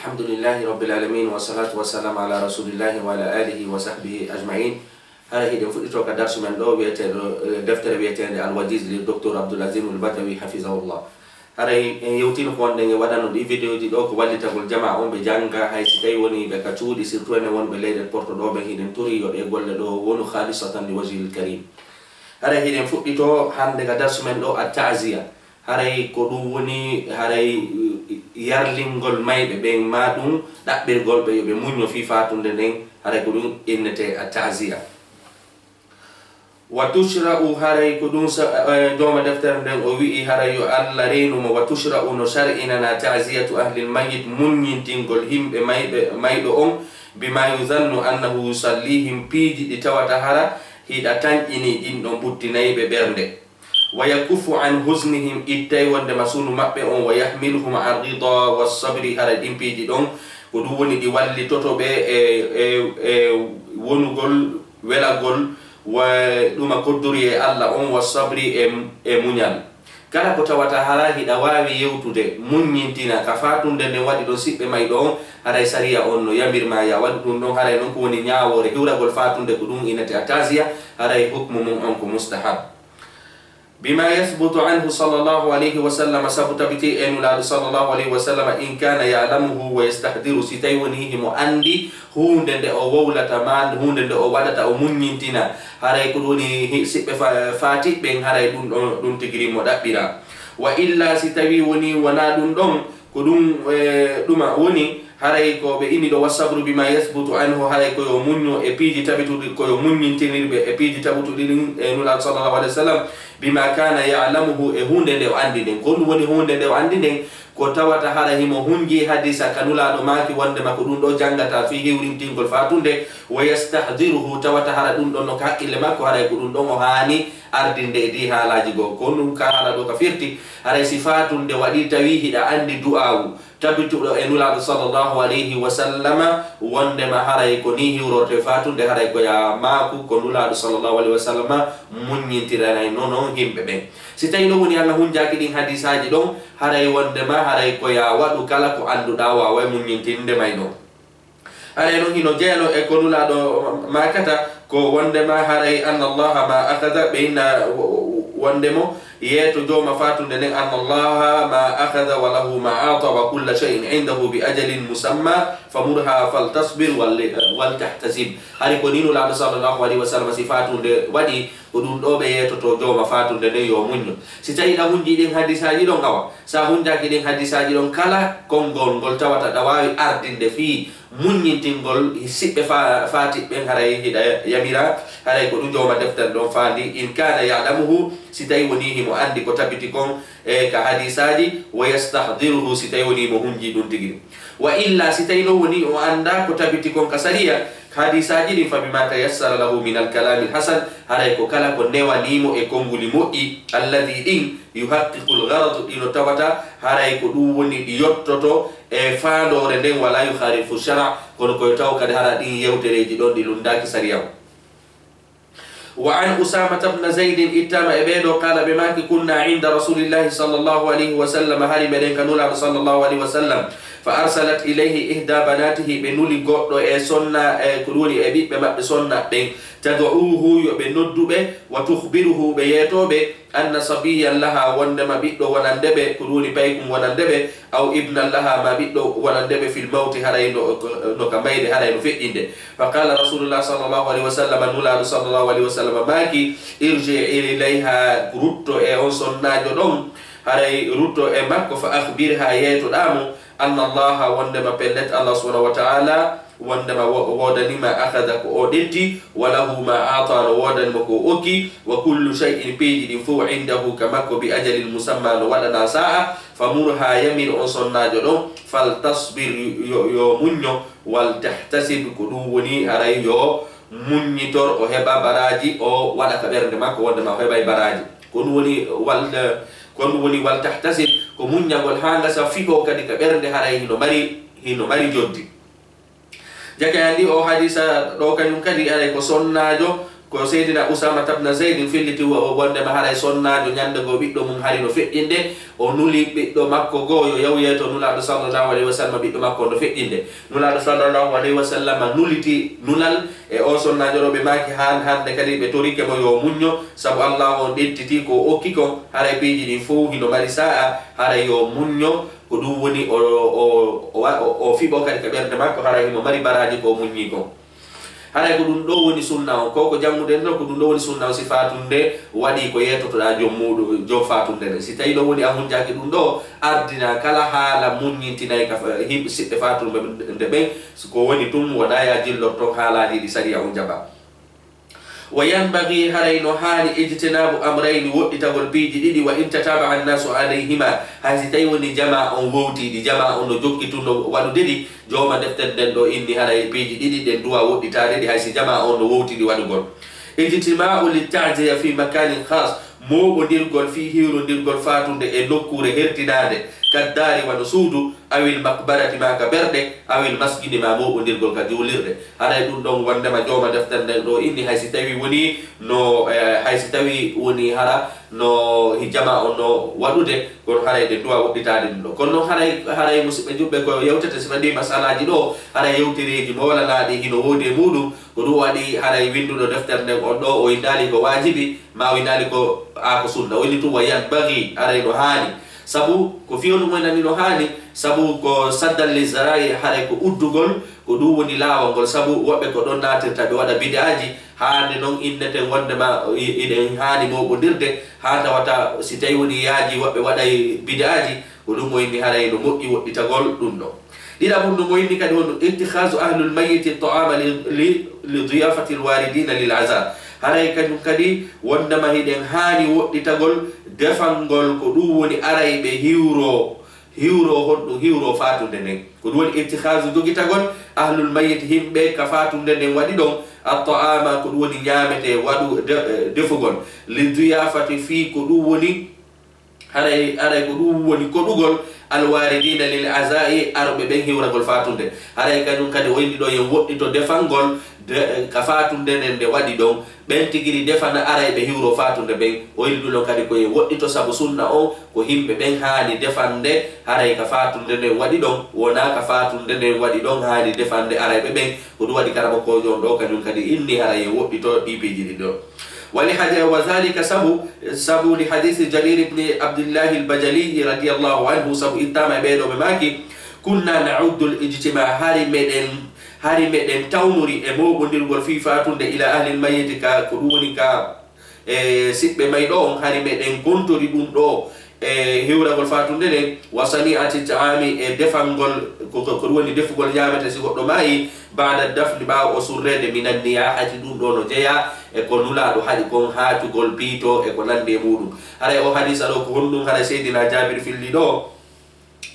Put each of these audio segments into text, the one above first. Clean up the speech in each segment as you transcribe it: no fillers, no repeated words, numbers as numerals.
الحمد لله رب العالمين والصلاة والسلام على رسول الله وعلى آله وصحبه أجمعين. هذا هي دفتر كدرس من لو دفتر بيتين الوجيز للدكتور عبد العزيز البدوي حفظه الله. هذا يوتين خوان دنيا ودانو دي فيديو دي دوك والي تقول جماعة بجانغا هاي سكاي وني بكاتو دي سيرتوين ون بلاد بورتو دو بهيدن توري يقول دو ونو خالصة لوجه الكريم. هذا هي دفتر هان كدرس من لو التعزية. haray ko dum woni haray yarlingol maybe be madum dabbirgol be yobe munyo fi fatunde nden haray ko dum innete at-ta'ziya wa tushra'u haray ko dum doma deftere nden o wi haray yo alla reenu mo wa tushra'u no shar'ina na ta'ziyatu ahli al-mayyit munyintingol himbe maydo on bima yuzannu annahu yusallihim piji di tawata hara hida tan ini din don buttinaybe bernde ويكف عن حزنهم إتاي وند مسون مبئون ويحملهم على الرضا والصبر على الإمبيد دون ودوني دي والي توتو بي ونغول ولا غول ودوما قدري الله أم والصبر منيال kala ko tawata harahi da wawi yewtude munyintina ka fatunde ne wadi do sibbe may do haray sariya on no yamirma ya wadi dum don haray non ko woni nyaawore hiwragol fatunde ko dum inati ataziya haray hukmu mum on ko mustahab بما يثبت عنه صلى الله عليه وسلم ثبت بتي ان صلى الله عليه وسلم ان كان يعلمه ويستحضر ستيونه مؤندي هوند او وولا تمان هوند او wadata o munyintina haray ko doni sibbe fati ben haray dum tigiri mo dabbira wa illa sitawi woni wana dum don ko dum duma woni haray ko be ini do wasabru bima yathbutu anhu haray ko yo munyo e piji tabitu ko yo munyintinirbe e piji tabutu din nula sallallahu alaihi wasallam bima kana ya'lamuhu e hunde de andi den ko woni hunde de andi den ko tawata hara himo hunji hadisa kanula do maki wonde mako dum do jangata fi hewrintingol fatunde wa yastahdiruhu tawata hara dum don no hakkille makko haray ko dum don o hani ardinde di halaji go ko dum ka hala do ka firti haray sifatunde wadi tawi hida andi du'awu tabitu do enula sallallahu alaihi wasallam wonde ma haray ko ni hiwrote fatunde haray ko ya maku ko nula sallallahu alaihi wasallam munyintira nay nono himbe be si tawi no woni Allah hunjaaki din hadisaji don haray wonde ma haray ko ya wadu kala ko anduda wa way munyintinde may no haray no hino jeelo e ko nula do makata ko wonde ma haray anna Allah ma akhadha bayna wonde mo yeto joma fatunde nen anna Allah ma akhadha wa lahu ma ata wa kullu shay'in indahu bi ajalin musamma famurha faltasbir wal tahtasib hari ko ninu la sallallahu alaihi wasallam sifatunde wadi ko dum do be yeto to joma fatunde ne yo munno si tawi da hunji den hadisaji don gawa sa hunjaki den hadisaji don kala kongol gol tawata da wawi ardinde fi munyintingol sibbe fati ben haray hida yamira haray ko dum joma deftal don fandi in kana ya'lamuhu sitay woni himo andi ko tabiti kon ka hadisaji wa yastahdiruhu sitay woni mo hunji dum tigi wa illa sitay no woni o anda ko tabiti kon kasariya hadisaji ni fa bima tayassara lahu min al-kalam al-hasan haray ko kala ko newanimo e konguli mo'i alladhi in yuhaqqiqu al-gharad ino tawata haray ko dum woni di yottoto e faandore den wala yukharifu shara kono ko taw kadi hara din yewtereji don di lundaki sariya وعن أسامة بن زيد إتام إبيدو قال بما كنا عند رسول الله صلى الله عليه وسلم هاري بدين كنولا صلى الله عليه وسلم فأرسلت إليه إحدى بناته بنولي قطو سنة كرولي أبيب بما بسنة تدعوه بندو به وتخبره بيتو به أن صبيا لها وندما بيدو ونندبه كرولي بيكم ونندبه أو ابنا لها ما بيدو ونندبه في الموت هرين نكميد هرين في إنده فقال رسول الله صلى الله عليه وسلم نولا صلى الله عليه وسلم ماكي ارجع إليها رتو سنة جدوم هرين رتو مكو فأخبرها يتو دامو أن الله وندما بلت الله سبحانه وتعالى وندما ودني ما أخذك أودتي وله ما أعطى ودن مكو أوكي وكل شيء بيجد فو عنده كمكو بأجل المسمى ودنا ساعة فمرها يمين أنصنا جدو فلتصبر يومنيو والتحتسب كدوني هراي يو منيتور أو هبا براجي أو ولا كبير دماغ وندما هبا براجي كون ولي والتحتسب كمنيا والحانغا سفيكو كدي كبير هراي هنو مري جودي jaka andi o hadisa do kanyum kadi ay ko sonnajo ko seydina Usama ibn Zayd filliti wonde ma haray sonnajo nyande go biddo mum hari no feddinde o nuli biddo makko go yo yawye to nulaado sallallahu alaihi wasallam biddo makko no feddinde nulaado sallallahu alaihi wasallam nuliti nulal e o sonnajo robe maki hande kadi be torike mo yo munyo sabu Allah on dettiti ko okiko haray beji din fu hino mari saa haray yo munyo ko dum woni o fibo kadi ka berde makko haray mo mari baraji ko munyi ko haray ko dum do woni sunna o ko jangude no ko dum do woni sunna o sifatunde wadi ko yetoto da jom mudu jom fatunde si tawi do woni amun jaki dum do ardina kala hala munyintinay ka himbe sitte fatunde de be ko woni tum wadaya jillorto halaji di sariya on jaba وينبغي هرين حال اجتناب امرين ودتغول بيجي ديدي وان تتابع الناس عليهما هازتيوني جماع ووتي دي جماع انو جوكيتو وادو ديدي جوما دفتر دندو اني هراي بيجي ديدي دن دوا ودتاري دي هاسي جماع انو ووتي دي وادو غول اجتماع للتعزيه في مكان خاص مو وديرغول في هيرو ديرغول فاتونde e nokkure hertinade kaddari wano suudu awil makbarati ma ka berde awil masjidi ma mo bondirgol ka julirde haray dum don wondema joma deftande do inni haysi tawi woni no haysi tawi woni hara no hijama on no wadude gon haray de duwa wodditade dum do kono haray musibe jubbe ko yewtete sifandi masalaji do haray yewtireji mo wala laadi hino wode mudum ko do wadi haray windudo deftande on do o indali ko wajibi ma windali ko ko sunna woni to wayan bagi haray no hani sabu ko fionu mo nani no hani sabu ko saddal li zarai haray ko uddugol ko du woni lawangol sabu wobbe ko don natirta be wada bid'aji hande non innete wonde ma iden hani mo bondirde hata wata si tawi woni yaaji wobbe wada bid'aji ko dum mo indi haray no moddi wodditagol dum do dida bundu mo indi kadi won ittikhazu ahlul mayyit at'ama li diyafati alwaridin lil azab haray kadi wonde ma hiden hani wodditagol defangol ko dum woni araybe hiwro hoddo hiwro fatunde nen ko dum woni ittikhazu dogitagol ahlul mayyit himbe ka fatunde nen wadi don at-ta'ama ko dum woni nyamete wadu defugol li diyafati fi ko dum woni haray ko dum woni ko dugol alwaridina lil azai arbe ben hiwragol fatunde haray kanyum kadi windi do yen woddito defangol ka fatunde nen de wadi don ben tigiri defana araybe hiwro fatunde ben o yildulo kadi ko woddito sabu sunna o ko himbe ben haani defande haray ka fatunde nen wadi don wona ka fatunde nen wadi don haani defande araybe ben ko du wadi karamo ko jon do kanyum kadi inni haray woddito dipiji do وذلك سبو لحديث جرير بن عبد الله البجلي رضي الله عنه سبو إتما بينو بماكي كنا نعود الاجتماع هاري مدن تاونوري امو بنديرغول في فاتونde الى اهل الميت ka ko dum ka sibbe may do hari meden kontori dum do hiwragol fatunde den wasani ati taami defangol ko woni defugol nyamete si goddo mai baada dafni ba o surrede minan niyahati dum do no jeya ko nulaado hadi kon haatugol pito ko nande mudum haray o hadisa do ko hondum hara Seydina Jabir filli do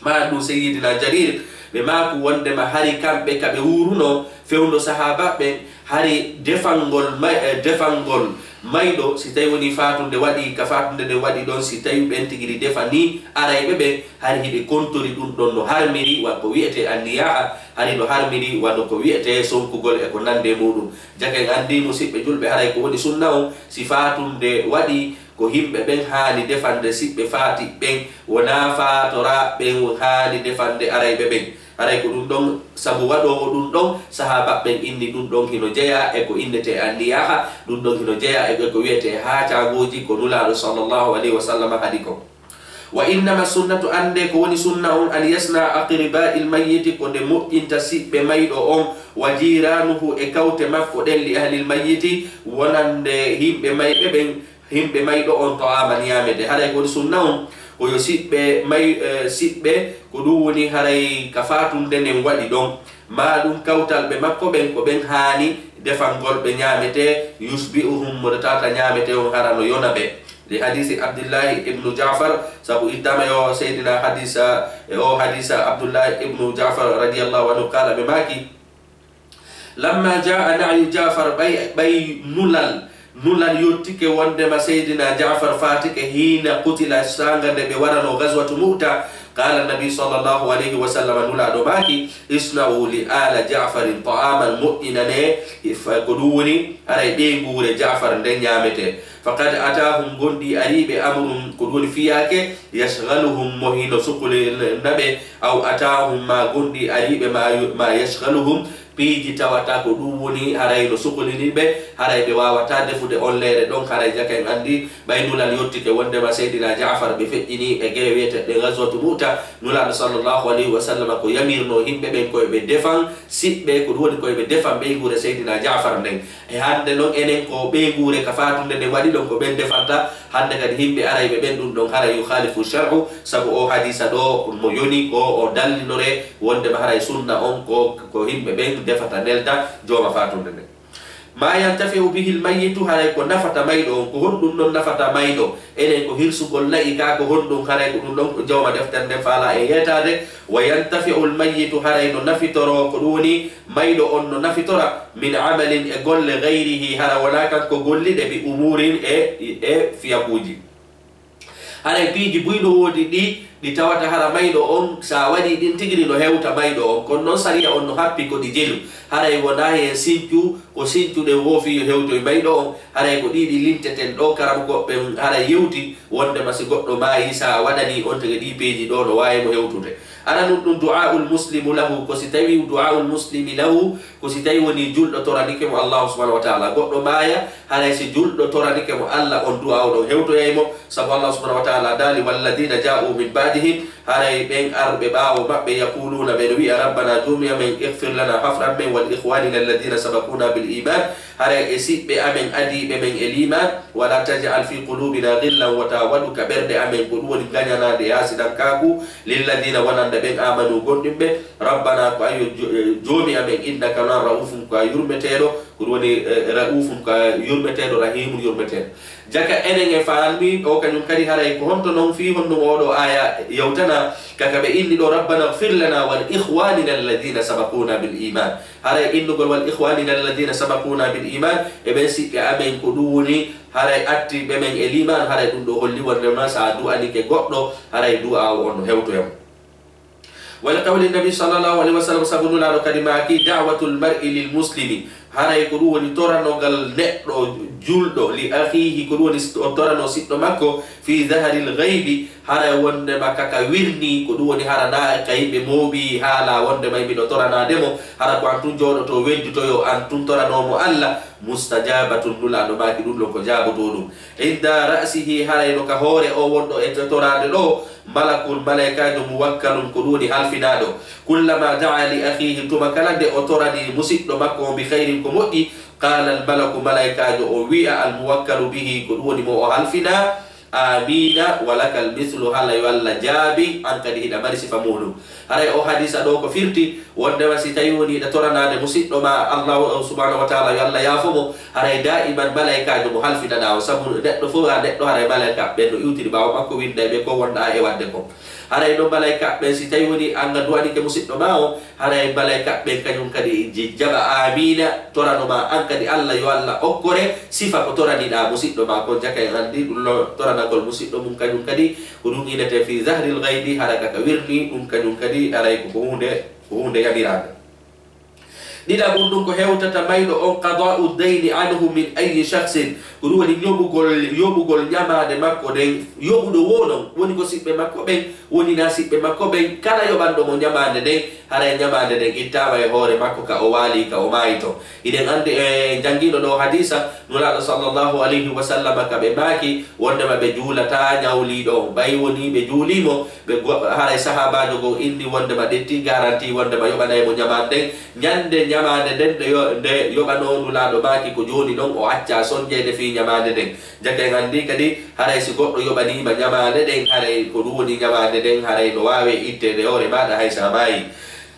ma du Seydina Jarir be ma ko wonde ma hari kambe kabe wuruno fewndo sahaba be hari defangol maydo si tawi woni fatunde wadi ka fatunde de wadi don si tawi ben tigiri defani araybe be hari hibe kontori dum don no harmiri wa ko wiete anniya hari do harmiri wa ko wiete sonkugol ko nande mudum jake andi musibbe julbe haray ko woni sunna o si fatunde wadi ko himbe ben haali defande sibbe faati ben wona faatora ben haali defande araybe ben haray ko dum don sabu wado dum don sahaba ben inni dum don hino jeya ko innete anniya dum don hino jeya ko wiete ha taagoji ko nulaaɗo sallallahu alaihi wasallam hadiko wa innama sunnatu ande ko woni sunna on an yasna aqriba'il mayyit ko de moƴƴinta sibbe maydo on wa jiranuhu kawte makko den li ahli al mayyit wonande himbe maybe ben himbe maydo on to aman yamede haray ko sunna on ko yo sibbe ko dum woni haray ka fatunde nen wadi don ma dum kawtal be makko ben ko ben haani defangol be nyamete yusbi'uhum mudata nyamete on harano yonabe di hadisi Abdullah ibn Ja'far sabu idama yo Sayyidina hadisa Abdullah ibn Ja'far radiyallahu anhu qala bimaki lamma jaa na'yu Ja'far bay nulal yottike wonde ma Sayyidina Ja'far fatike hina qutila sanga de be warano ghazwatu Mu'ta قال النبي صلى الله عليه وسلم نولا دوماكي اصنعوا لآل جعفر طعاما مؤمنا فقدوني هاي ديغور جعفر ندن يامته فقد أتاهم غندي أريب أمر قدون فياك يشغلهم مهين سقل النبي أو أتاهم ما غندي أريب ما يشغلهم بيجي تواتا كدوني هاي سقل النبي هاي بواتا دفود أولير دون هاي جاكين عندي بينولا اليوتيك وندما سيدنا جعفر بفتني أجيبت لغزوة موتا نولا صلى الله عليه وسلم كو يمير نوهم بين كو بدفن سيب كدوني كو بدفن بيغور سيدنا جعفر نين هذا لون إنهم كو بيغور كفاتون نوادي لون كو بين دفنتا هذا كده هم بأراي بين دون هاي يخالف الشرع سبو أو حديث دو ميوني كو أو دال نوري وندما هاي سنة أون كو هم بين دفنتا نلتا جو مفاتون نين ما ينتفع به الميت هاي كو نفتا مايدو كو هندون نفتا مايدو إنهم كو هيرسو كو لايكا كو هندون هاي كو جو ما دفتن دفالا إيهتا دي وينتفع الميت هاي نفترو كدوني مايدو أنو نفترا من عمل أقول غيره هاي ولكن كو قول لي بأمور في أبوجي هاي بيجي بيدو di tawata hara maydo on sa wadi din tigri no hewta maydo on kon non sariya on no happi ko di jelu haray wona hen sinju ko sinju de wofi hewto maydo on haray ko didi linteten do karam ko be haray yewti wonde masi goddo mayi sa wadani on tege di peji do no waye mo hewtude ana dum du'aul muslimu lahu ko sitawi du'aul muslimi lahu ko sitawi woni juldo toranike mo Allah subhanahu wa ta'ala goddo maya haray si juldo toranike mo Allah on du'a do hewto yaymo sabu Allah subhanahu wa ta'ala dali walladina ja'u min هاي بين أرب باو باب يقولون بنبي ربنا دومي من اغفر لنا حفرا من والإخواننا الذين سبقونا بالإيمان هاي اسيب بأمن أدي بمن الإيمان ولا تجعل في قلوبنا غلا وتاودك برد أمن قلوب غنينا دياسي دنكاكو للذين ونند بين آمنوا قندم ربنا كأيو جومي أمن إنك نار رؤوف كيرمتيرو كروني رؤوف كيرمتيرو رحيم يرمتيرو jaka enenge faalmi o kanyum kadi haray ko honto non fi honno odo aya yawtana kakabe inni do rabbana ighfir lana wal ikhwanina alladhina sabaquna bil iman haray inno gol wal ikhwanina alladhina sabaquna bil iman e ben si amen ko duni haray atti be men e liman haray dum do holli wonde ma sa du'a ni ke goddo haray du'a on hewto yam wala qawli nabi sallallahu alaihi wasallam sabunu la kalimaki da'watul mar'i lil muslimi haray ko woni toranogal neddo juldo li akhihi ko woni torano siddo makko fi dhahril ghaibi haray wonde makaka wirni ko woni harana kaybe mobi hala wonde may mi do torana demo hara ko antun jodo to weddito yo antun torano mo Allah mustajabatun dula do baki dum ko jabo dum inda ra'sihi haray no ka hore o wondo e torade do malakul malaikatu muwakkalun ko duni halfinado kullama da'a li akhihi tumakalade o torani musiddo makko bi khairin ko moddi qala al malaku malaikatu o wi'a al muwakkalu bihi ko duni mo halfina amina walakal mithlu hala walla jabi an kadi hida mari sifa mulu haray o hadisa do ko firti wonde wasi tawi woni da toranade musiddo ma Allah subhanahu wa ta'ala yalla yafumo haray daiman malaikatu mo halfina daw sabu neddo fo neddo haray malaika be do yutiri bawo makko winde be ko wonda e wadde ko haray do malaika be si tawi woni anga duwani ke musiddo mawo haray malaika be kanyum kadi jaba amina torano ma an kadi Allah yo Allah okkore sifa ko torani da musiddo ma ko jakay andi dullo torana gol musiddo mum kanyum kadi ko dum inete fi zahril ghaibi haraka ka wirni dum kanyum kadi aray ko hunde yabirade dida bundum ko hewtata maydo on qada'u dayni anhu min ayi shakhsin ruwani yobugol nyamade makko den yobudo wono woni ko sibbe makko ben woni na sibbe makko ben kala yobando mo nyamade den hara nyamade den ittawa e hore makko ka o wali ka o mayto iden ande jangido do hadisa nula sallallahu alaihi wasallam ka be baki wonde be julata nyawli do bay woni be julimo be hara sahaba do go inni wonde ba detti garanti wonde ba yobana mo nyamade nyande nyamade den de yobano nula do baki ko joni don o acca sonjede fi nyamade den jake ngandi kadi haray si goddo yobani ba nyamade den haray ko duwoni nyamade den haray do wawe itte de ore bada hay sabai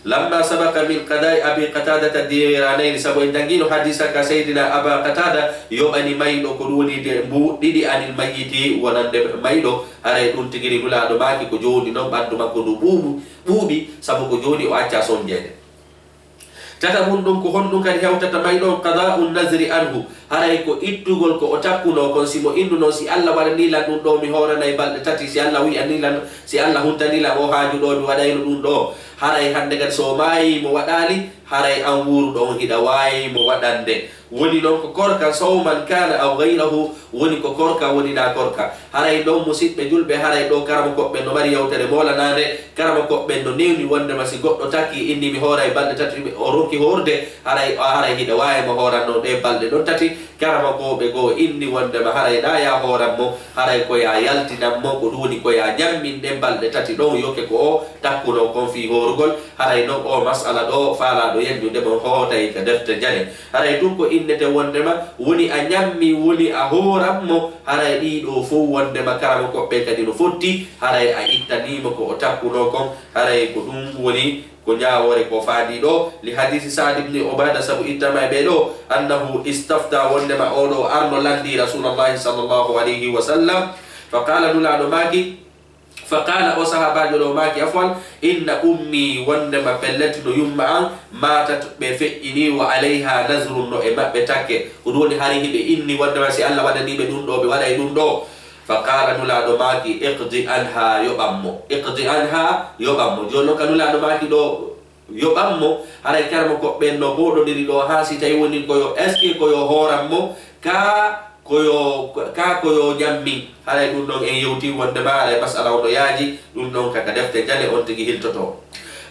lamma sabaka min qada'i abi qatada diranayn sabo indangino hadisa ka sayidina aba qatada yobani maydo ko duwoni de bu didi anil mayyiti wonande maydo haray dum tigiri dula do baki ko joni non baddu makko do buubi sabo ko joni o acca sonjede tatabun ɗum ko honɗum kadi hewtata may ɗon qada'u nazri anhu haray ko ittugol ko o takkuno kon simo innuno si Allah waɗanilan ɗum ɗo mi horanay balɗe tati si Allah wi'anilan si Allah huntanilan o haaju ɗo mi waɗayno ɗum ɗo haray hande kadi so maayi mo waɗali haray an wuuru ɗon hiɗa waawi mo waɗande woni ɗon ko korka sawman kana aw gayrahu woni ko korka woni na korka haray ɗon musidɓe julɓe haray ɗo karama koɓɓe no mari yewtere molanade karama koɓɓe no newni wondema si goɗɗo takki inni mi hooray balɗe tati o ronki horde haray hiɗa waawi mo horanno ɗe balɗe ɗon tati karama koɓe goo inni wondema haray ɗa ya horanmo haray ko ya yaltinanmo ko ɗum woni ko ya ñammin ɗe balɗe tati ɗon yokke ko o takkuno kon fi horugol haray noon o masala ɗo faalaɗo yendude mon hootay ka defte jane haray ɗum ko innete wondema woni a ñammi woni a horanmo haray ɗiɗo fof wondema karama koɓɓe kadi no fotti haray a ittanimo ko o takkuno kon haray ko ɗum woni ko ñawore ko faadi ɗo li hadisi Sa'd ibn Ubada sabu ittama ɓe ɗo annahu istafta wondema oɗo arno landi rasulullahi sallllahu alayhi wa sallam fa qala nulaɗo maki فقال او صحابه لو ماكي عفوا ان امي وندما بلت نو يما ان ماتت بفئني وعليها نذر نو اما بتاكي ودوني هاري هبه اني وندما سي الله ودني be dun do be wada dun do فقال نولادو ماكي اقضي عنها يبامو اقضي عنها يبامو جونو kanulado maki do yobammo haray karmo ko benno bodo diri do ha si tay woni ko yo eski ko yo horammo koyo ñammi haray ɗum ɗon en yewti wondema haray masala oɗo yaaji ɗum ɗon kaka defte jane on tigi hiltoto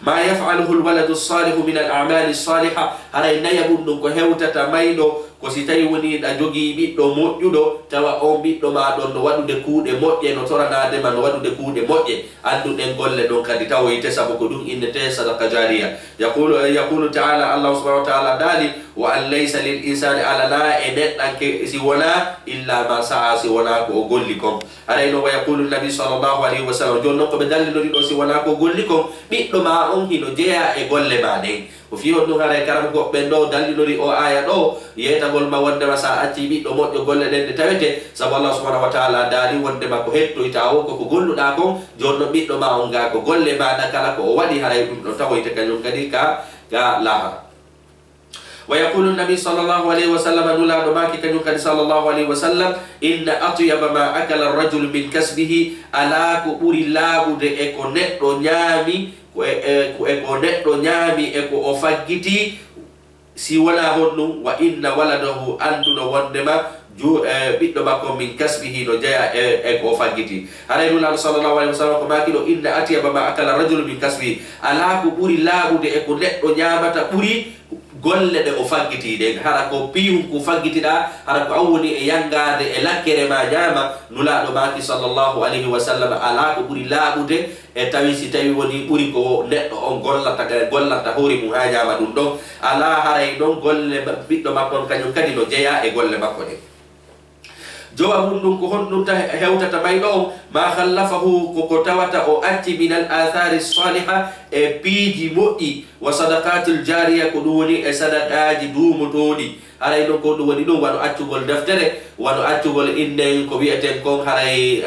ma yafaluhu lwaladu salihu min al amali saliha haray naya ɗum ɗum ko hewtata mayɗo ko si tawi woni ɗa jogii ɓiɗɗo moƴƴuɗo tawa on ɓiɗɗo ma ɗon no waɗude kuuɗe moƴƴe no toranadema no waɗude kuuɗe moƴƴe annduɗen golle ɗon kadi tawoyte sabu ko ɗum innete sadaka jariya yaqulu taala allah subhanahu wa taala daali wa an laysa lil insani alana e neɗɗanke si wona illa ma sa'a si wona ko o golli kon arayno wa yaqulu nabi sallllahu alayhi wa sallam joni noon koɓe dallidori ɗo si wona ko golli kon ɓiɗɗo ma on hino jeeya e golle ma ɗen ko fi on ɗum haray karam goɓɓen ɗo dallidori o aya ɗo yeytagol ma wondema sa acci ɓiɗɗo moƴƴo golle ɗen ɗe tawete sabu allah subhanahu wa taala daari wondema ko hettoyta o koko golluɗa kon joni no ɓiɗɗo ma on ga ko golle maɗa kala ko o waɗi haray ɗum ɗo tawoyte kañum kadi ka laha ويقول النبي صلى الله عليه وسلم نولا دماكي كنيو كان صلى الله عليه وسلم إن أطيب ما أكل الرجل من كسبه ألا كوري لابد إكو نتو نيامي eko neɗɗo ñaami eko o faggiti si wona honɗum wa inna waladahu anduno wondema ɓiɗɗo makko min kasbihi no jeeya eko o faggiti haray nulaɗo sallllahu alayhi wa sallam ko maki ɗo inna atiyaba ma akala rajulu min kasbihi ala ko ɓuri laaɓude eko neɗɗo ñamata ɓuri golle ɗe o faggitiɗe hara ko piyum ko faggitiɗa hara ko an woni e yangade e lakkere ma ñaama nulaɗo maki sallllahu alayhi wa sallam ala ko ɓuri laaɓude e tawi si tawi woni ɓuri ko neɗɗo on gollata hoore mum ha ñaama ɗum ɗon ala haray ɗon golle ɓiɗɗo makko on kañum kadi no jeeya e golle makko ɗe jawabum ɗum ko honɗum hewtata may ɗo ma khallafahu koko tawata o acci min al athari saliha e piiji moƴƴi wa sadaqatul jariya ko ɗum woni e sadaqaji duumotoɗi haray ɗon ko ɗum woni ɗum wano accugol deftere wano accugol inden ko wiyeten kon haray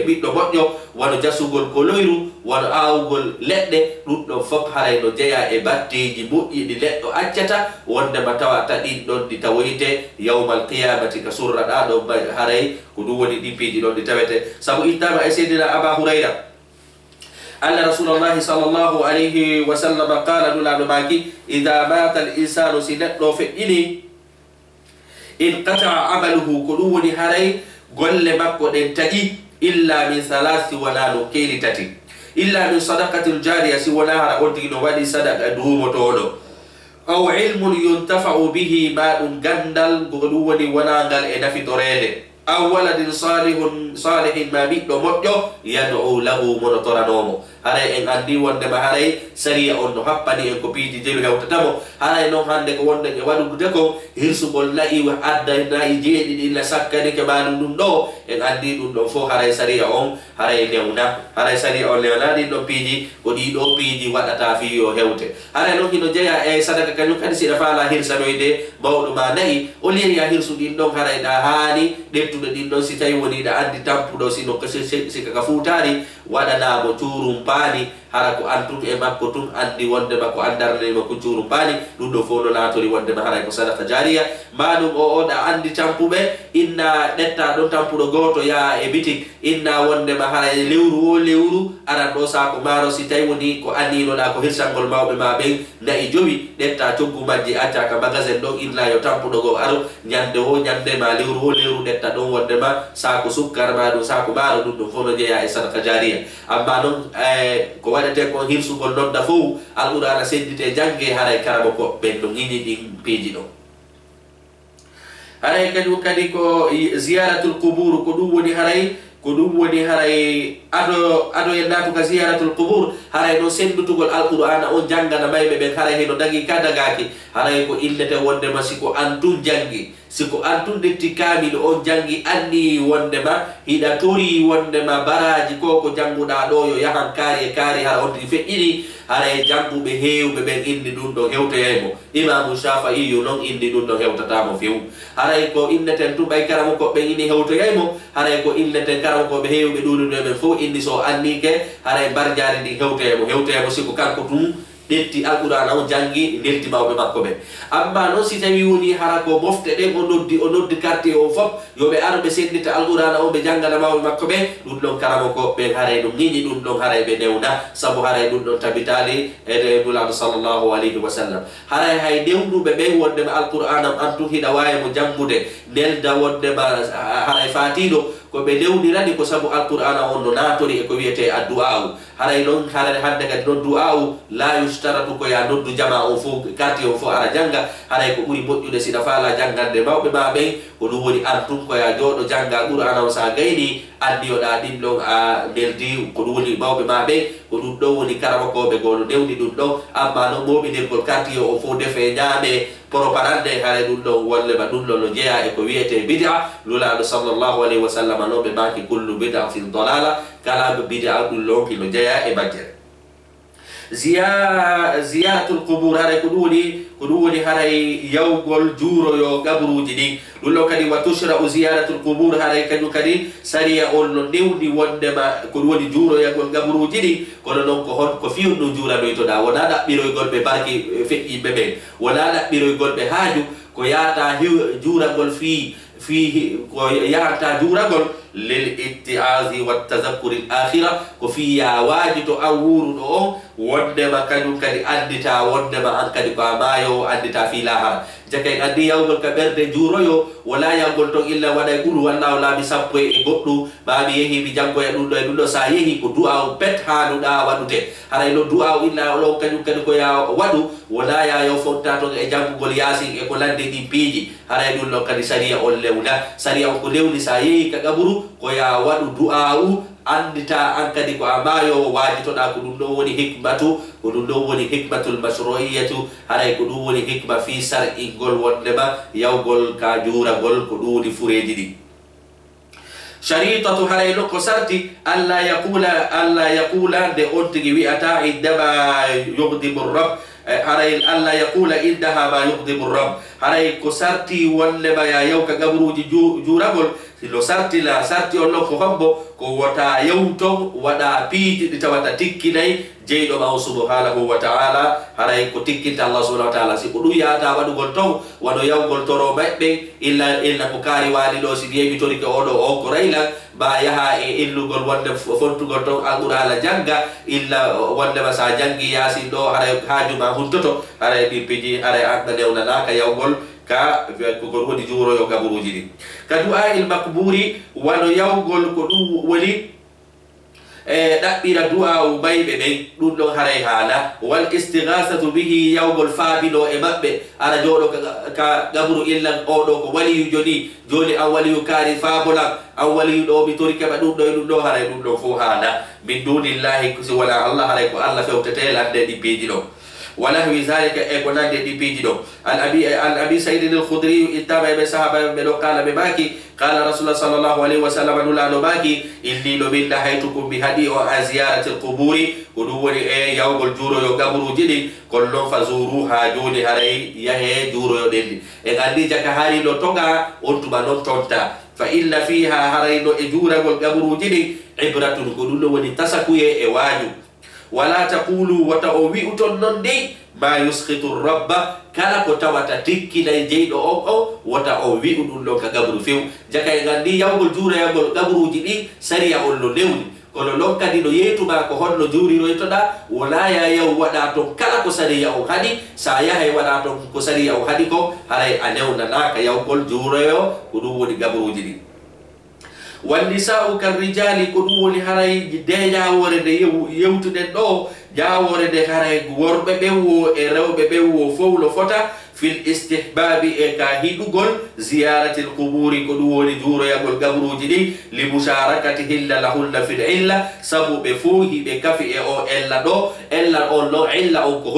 ɓiɗɗo moƴƴo wano jasugol ko loyru wano aawugol leɗɗe ɗum ɗon fof haray no jeeya e batteji moƴƴi ɗi neɗɗo accata wondema tawata ɗin ɗon ɗi tawoyte yawmal qiyamati ka surraɗa ɗo haray ko ɗum woni ɗin piiji ɗon ɗi tawete sabu ittama e seydina aba hurayra أن رسول الله صلى الله عليه وسلم قال نولا ماكي إذا مات الإنسان سنتو فإني انقطع عمله كلوني هري قل مكو دنتجي إلا من ثلاث ولا نكيل تتي إلا من صدقة الجارية سونا هرا قلتي نوالي صدقة دوم تولو أو علم ينتفع به ما نغندل قلوني ونانغل إنفي تريد أو ولد صالح ما بيدو مجو يدعو له منطر نومو haray en andi wondema haray sariya on no happani en ko piiji jelu hewtatamo haray noon hande ko wonde e waɗude ko hirsugol nayi adda nayi jeeɗiɗi illa sakkani ke manu ɗum ɗo en andi ɗum ɗon fof haray sariya on haray newna haray sariya on lewna ɗin ɗon piiji ko ɗiɗo piiji waɗata fi yo hewte haray noon hino jeeya e sadaka kañum kadi siɗa faala hirsanoyde mawɗo ma nayi o leriya hirsu ɗin ɗon haray ɗa haani ɗettuɗo ɗin ɗon si tawi woni ɗa andi tampuɗo sino sika ka fuutari waɗanamo cuurum paani hara ko antum e makko tum andi wonde makko andarne makko juru bani dum do fono natori wonde ma hara ko sadaqa jariya madum o oda andi tampube inna detta don tampudo goto ya e bitik inna wonde ma hara lewru ara do sa ko maro si tay woni ko andi no da ko hirsangol mawbe ma be nayi jowi detta toggu majji acca ka magasin do illa yo tampudo go aro nyande o nyande ma lewru detta don wonde ma sa ko sukkar ma do sa ko maro dum fono jeya e sadaqa jariya amma non ko wadate ko hirsugol non da fu alqur'ana seddite jange haray karamo ko ben do ngini din peji do haray kadi ko ziyaratul qubur ko dum woni haray ado yendatu ka ziyaratul qubur haray no sendutugol alqur'ana on jangana maybe ben haray no dagi kadagaki haray ko illete wonde ma siko antun jangi siko antun detti kamil on jangi anni wonde ma hida tori wonde ma baraji ko janguda do yo yahan kari har on fe'iri haray jangube hewbe ben indi dum do hewtaymo imam shafi'i yo non indi dum do hewtatamo few haray ko inneten tubay karamo ko be ini hewtaymo haray ko illeten karamo ko be hewbe dum be fo indi so anni ke haray barjaari di hewtaymo siko kanko tum detti alqur'ana o jangi delti mawbe makko be amma non si tawi woni hara ko mofte de o noddi carte o fop yobe arbe sendita alqur'ana o be jangana mawbe makko be dum don karamo ko be haray dum nini dum don haray be dewna sabu haray dum don tabitali e nulaado sallallahu alaihi wasallam haray hay dewdu be wonde alqur'ana antu hida waye mo jangude nelda wonde ba haray fatido ko be dewdirani ko sabu alqur'ana on no natori e ko wiete addu'a haray non haray hadde kadi non du'a la yustaratu ko ya noddu jama o fu kati o fu ara janga haray ko buri bojjude sida fala jangande mawbe ma be ko dum woni antum ko ya jodo janga qur'ana o sa gayni addi o da dillo a deldi ko dum woni mawbe ma be ko dum do woni karama ko be golo dewdi dum do amma no mobi der ko kati o fu defe nyaame propagande haray dum do wolle ba dum no jeya e ko wiete bid'a lula sallallahu alaihi wasallam no be baki kullu bid'atin dalala kala bid'a dum lo ki no jeya e bajere ziyaratul qubur haray ko duni haray yawgol juro yo gabruji din dullo kadi wa tushra ziyaratul qubur haray kadi sariya on no newdi wonde ma ko woni juro yagol gabruji din kono non ko hon ko fiu no jura do to da wona da biro golbe barki feƴƴi bebe wona da biro golbe haaju ko yaata jura gol fi ko yaata jura gol lil ittiazi wat tadhakkur al akhirah ko fi ya wajito awuru do wonde ma kanyum kadi andita wonde ma an kadi ko amayo andita fi lahara jakay andi yawgol ka berde juroyo wala yawgol to illa wada gulu wallahu la bi sappo e goddu baami yehi bi jango e dum do sa yehi ko du'a pet hanu da wadute haray no du'a illa lo kanyum kadi ko ya wadu wala ya yo fonta to e jangugol yasin e ko lande di piji haray dum lo kadi sariya on lewla sariya ko lewli sa yehi ka gaburu ko ya wadu du'a andita an kadi ko amayo wajitoda ko dum do woni hikmatu ko dum do woni hikmatul mashru'iyatu haray ko dum woni hikma fi sar'i gol wonde ma yawgol ka jura gol ko dudi fureji di sharitatu haray no ko sarti alla yaqula de ontigi wi'ata indama yughdibu rabb haray alla yaqula indaha ma yughdibu rabb haray ko sarti wonde ma ya yawka gabruji juragol lo sarti on ko hambo ko wata yawto wada piiti di tawata tikkinay jeydo ma subhanahu wa ta'ala haray ko tikkinta Allah subhanahu wa ta'ala si ko du yata wadugol taw wado yawgol toro mabbe illa ko kari wali do si yebi tori ko odo o ko rayla ba yaha e illugol wonde fontugol taw alqur'ana janga illa wonde ma sa jangi yasin do haray hajuma huntoto haray di piji haray akda dewna ka yawgol ka ko woni juro yo gaburuji di ka du'a il maqburi wano yawgol ko dum woni dabbira du'a baybe be dum do haray hala wal istighasatu bihi yawgol fabilo e mabbe ara jodo ka gaburu illa odo ko wali joni awali kari fabola awali do bi tori ka dum do haray dum do fo hala min dunillahi kusi wala Allah haray ko Allah fewtete ladde di peji do ونحو ذلك اكونان دي بيجدو عن ابي سعيد الخدري اتبع بصحابه بلو قال بباكي قال رسول الله صلى الله عليه وسلم لا نباكي اللي لو بالله حيتكم بهدي او زياره القبور ودوري يوم الجورو يو غبرو جدي كلهم فزوروها جوني هري يهي جورو دلي غاندي جاكا هاري لو توغا اونتو بانون تونتا فإن فيها هري لو اجورا غبرو جدي عبره كدو وني تسكوي واجو ولا تقولوا وتأويئتون نندي ما يسخط الرب كلا كتوات تكي لجيد أو وتأويئتون لو كقبر فيو جاكا يغني يوغل جورا يوغل قبر جدي سريع أولو لوني kono lonka dino yetuma ko honno juri ro yetoda wala ya yaw wada to kala ko sari yaw hadi sa ya hay wada to ko sari yaw hadi ko haray anewna naka yaw gol juro yo ko dum woni gabruji di wal nisa'u kar rijali ko dum woni haray de jaawore de yewtude do jaawore de haray worbe be wo e rewbe be wo fowlo fota fil istihbabi e ka hidugol ziyarati alquburi ko dum woni juro yagol gabruji di li musharakati hilla lahulla fil illa sabu be fuhi be kafi e o ella do ella o lo illa o ko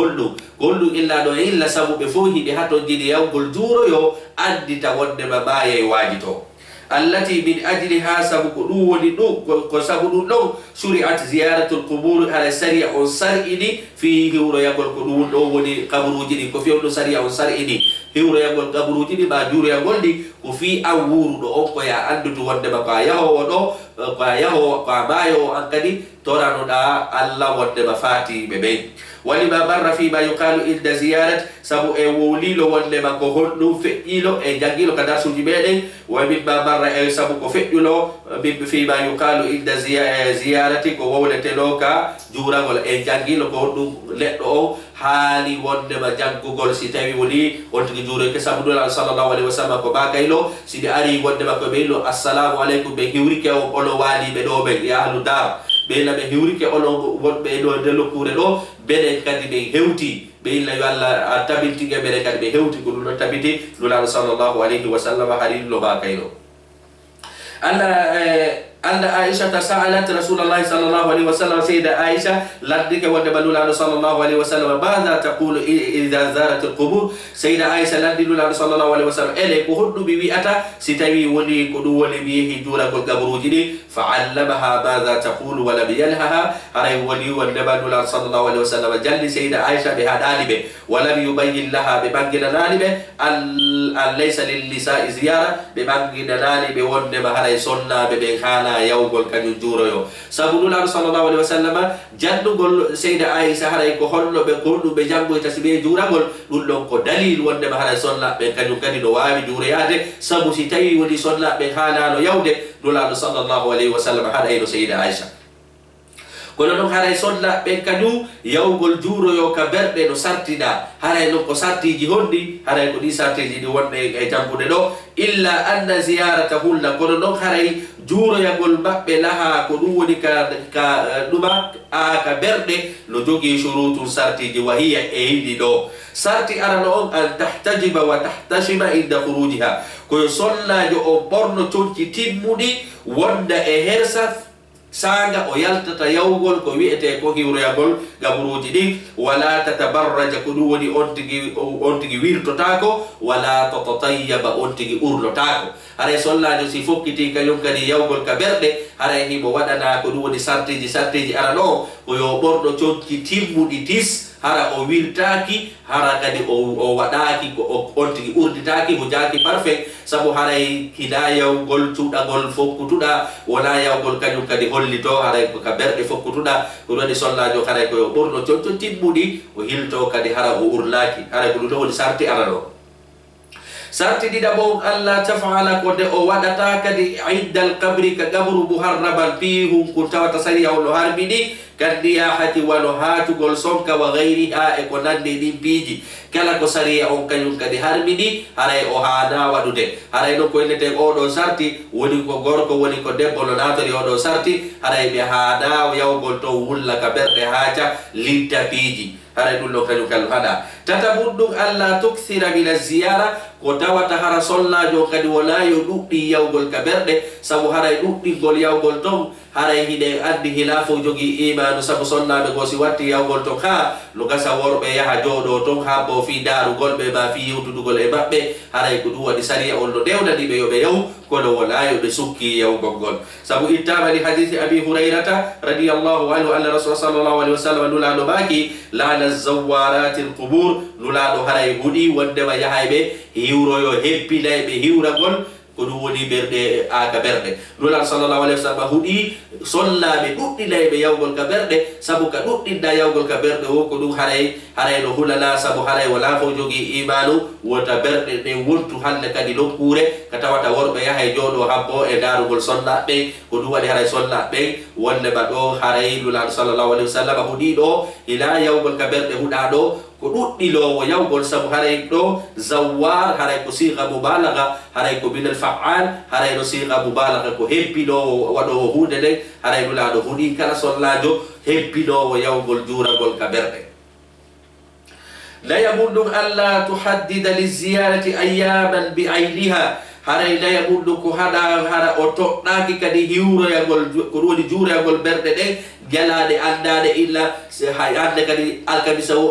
hollu illa do illa sabu be fuhi be hato jidi yagol juro yo addita wonde babaye wajito التي من أجلها سبقوا ولدو كسبقوا لو شرعت زيارة القبور على سريع سرئني فيه وريقول قدون لو ولي قبرو جدي كفيو سريع سرئني هو ريقول قبرو جدي ما جور يقول لي وفي أور دو أو يا أندو تود بقايا هو دو بقايا هو قابايو أنكدي تورانو دا الله ود بفاتي ببين ولما مر فيما يقال عند زيارة سبو وليلو ولما كهولو فئيلو جانجيلو كدا سوجيبيني ومما مر سبو كفئيلو فيما يقال عند زيارة كولتلو كا جورا ولا جانجيلو كهولو لدو حالي ولما جانكو غول سيتاوي ولي ولتي جورا كسبو صلى الله عليه وسلم كباكايلو سيدي أري ولما كبيلو السلام عليكم بهيوريك أولو والي بدوبك يا أهل الدار بيلا بهيوريك أولو بدو دلو كورلو bene kadi be hewti be illa yo alla tabinti ge bene kadi be hewti ko dum tabiti lula sallallahu alaihi wasallam hadith lo ba kayno أن عائشة سألت رسول الله صلى الله عليه وسلم سيدة عائشة لديك ودبلولا صلى الله عليه وسلم ماذا تقول إذا زارت القبور سيدة عائشة لديلولا صلى الله عليه وسلم إلي كهد ببيئة ستوي ولي كدو ولي بيه جورا قبرو جدي فعلمها ماذا تقول ولم يلهها هري ولي ودبلولا صلى الله عليه وسلم جل سيدة عائشة بها نالبه ولم يبين لها بمنجل نالبه أن ليس للنساء زيارة بمنجل نالبه ونما هري صنع ببنخانا yawgol kanyum juroyo sabu nula sallallahu alaihi wasallam jaddugol sayda aisha haray ko hollo be goldu be jango tasbe juragol dum don ko dalil wonde ma haray sonna be kanyum kadi do wawi jureyade sabu si tawi woni sonna be halano yawde nula sallallahu alaihi wasallam haray do sayda aisha kono non haray sonna be kanyum yawgol juroyo ka berde no sartida haray non ko sartiji hondi haray ko di sartiji di wonde e jangude do illa anna ziyaratahu la kono non haray juro yagol mabbe laha ko dum woni ka duma ka berde no jogi shurutun sartiji wa hiya eidi do sarti arano on an tahtajiba wa tahtashima inda khurujiha ko sonna jo o borno tonki timmudi wonda e hersa sanga o yaltata yawgol ko wi'ete ko hiwroyagol gabruji ɗi wala tatabarraja ko ɗum woni on tigi wirtotako wala tatatayyaba on tigi urlotako haray sollajo si fokkiti kañum kadi yawgol ka berɗe haray himo waɗana ko ɗum woni sartiji arano ko yo ɓorɗo cokki timmuɗi tis hara o wirtaki hara kadi o waɗaki ko on tigi urditaki mo jaaki parfait sabu haray hina yawgol cuuɗagol fokkutuɗa wona yawgol kañum kadi hollito haray ko ka berɗe fokkutuɗa ko waɗi sollajo haray koyo ɓurno coco timmuɗi o hilto kadi hara o urlaki haray ko ɗum ɗo woni sarti arano sarti ɗiɗa bo alla tafala ko de o waɗata kadi iddal kabri ka gabru muharraman fi hunko tawata sariya o no harmiɗi كالرياحة ولهات غلسونك وغيرها إكو نندي دين بيجي كلا كو سريع أون كيون كدي هرميدي هراي أوهانا ودوده هراي نو كوي نتك أودو سارتي وني كو غوركو وني كو ديبو ناتري أودو سارتي هراي بهانا وياو غلطو ولا كبر دهاجا ليتا بيجي هراي نولو كيون كالو هذا تتبودو ألا تكثر من الزيارة kotawa tahara sollajo kadi wala yo ɗuɗɗi yawgol ka berɗe sabu haray ɗuɗɗingol yawgol ton haray hiɗe addi hilafo jogi imanu sabu sonnaɓe go si watti yawgol ton ha no gasa worɓe yaha jooɗo ton ha bo fi darugol ɓe ma fi yewtudugol e maɓɓe haray ko ɗum waɗi sariya on no ɗewnaniɓe yoɓe yaw kono wala yo ɓe sukki yawgol ngol sabu ittama li hadithi abi hurayrata radiyallahu anhu anna rasul sallallahu alaihi wasallam nulaɗo maki lana zawarati lqubur nulaɗo haray huɗi wondema yahayɓe hiwroyo heppinayɓe hiwragol كدو ولي برد كبرد نولا صلى الله عليه وسلم هودي صلى بدودي لا يوغل كبرد سبو كدودي دا يوغل كبرد وكدو هراي لو هولا سبو هراي ولا فوجوغي إيمانو وتبرد دي ولتو حل كدي لو كوري كتاوتا وربا يحي جودو حبو إدارو قل صلى بي كدو ولي هراي صلى بي ولا بدو هراي نولا صلى الله عليه وسلم هودي دو إلا يوغل كبرد هودا دو كدودي لو ويوغل سبو هراي دو زوار هراي كسيغة مبالغة هراي كبين الفعال هراي نسيغة مبالغة كهبي لو ودو هودا دي هراي نولا دو هودي كلا صلى جو هبي لو ويوغل جورا قل كبرد لا يبد ألا تحدد للزيارة أياما بعينها هراي لا يبد هذا أوتو ناكي كدي هيورو يقول كرودي جورا يقول برد دي جلا دي أندا دي إلا هاي أندا كدي